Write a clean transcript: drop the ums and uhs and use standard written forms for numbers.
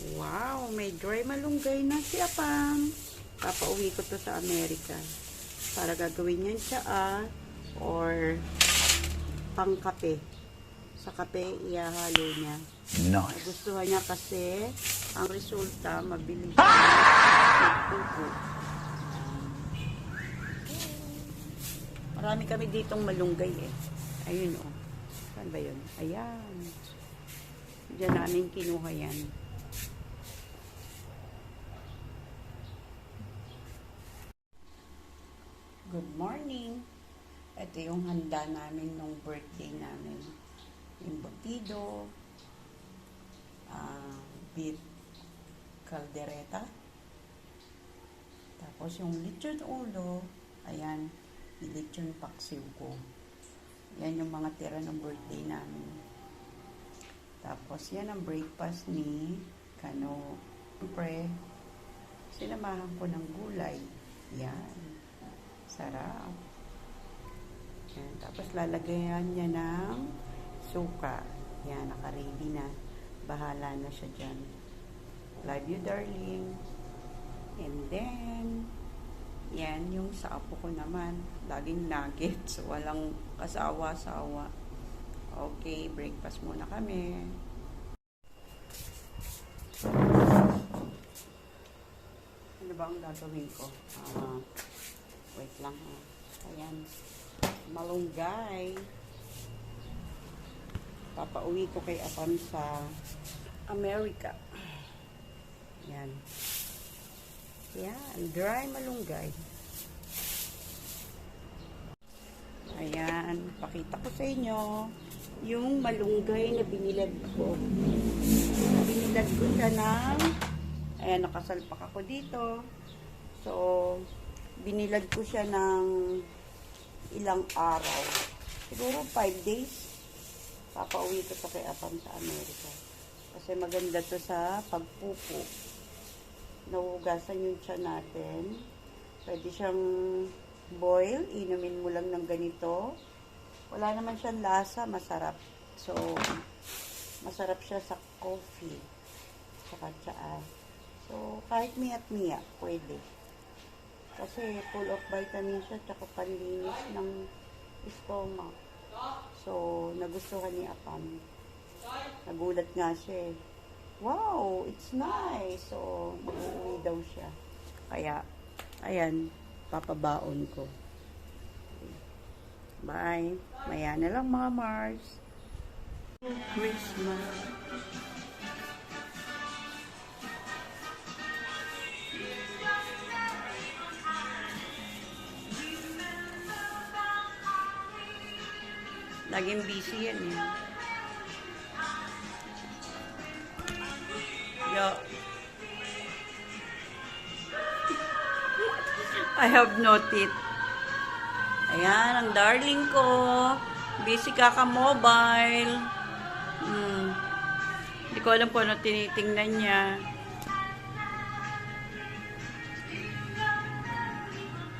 Wow, may dry malunggay na si Apam. Papauwi ko to sa Amerika. Para gagawin niyan tsaa or pangkape. Sa kape, ihahalo niya. Nice. Gustuhan niya kasi ang resulta, mabilis. Marami kami ditong malunggay eh. Ayun oh. Saan ba yun? Ayan. Diyan namin kinuha yan. Good morning. Ito yung handa namin nung birthday namin. Yung batido, beef caldereta, tapos yung lechon ulo, ayan, yung lechon paksiw ko. Yan yung mga tira ng birthday namin. Tapos yan ang breakfast ni Kano. Siyempre, sinamahan ko ng gulay. Yan. Sarap. Yan. Tapos lalagayan niya ng suka. Yan, naka-ready na. Bahala na siya dyan. Love you, darling. And then, yan, yung sa apo ko naman. Laging nuggets. Walang kasawa-sawa. Okay, breakfast muna kami. Ano ba ang gagawin ko? Wait lang. Ayan. Malunggay. Papauwi ko kay Apam sa Amerika. Yan. Yan. Dry malunggay. Ayan. Pakita ko sa inyo yung malunggay na binilad ko. Binilad ko siya ng ayan, nakasalpak ako dito. So, binilad ko siya ng ilang araw. Siguro 5 days. Papauwi ko sa kay Apam sa Amerika. Kasi maganda to sa pagpupo. Nahugasan yung tiyan natin. Pwede siyang boil. Inumin mo lang ng ganito. Wala naman siyang lasa. Masarap. So, masarap siya sa coffee. Saka tsaa. So, kahit miyak-miyak, pwede. Kasi full of vitamins siya. Tsaka panlinis ng stomach. So, nagustuhan ni Apam. Nagulat nga siya eh. Wow, it's nice. So, mag-uwi daw siya. Kaya, ayan, papabaon ko. Bye. Maya na lang mga Mars. Christmas. Laging busy yan eh. Yo. I have no teeth. Ayan, ang darling ko. Busy kaka-mobile. Hindi ko alam kung ano tinitingnan niya.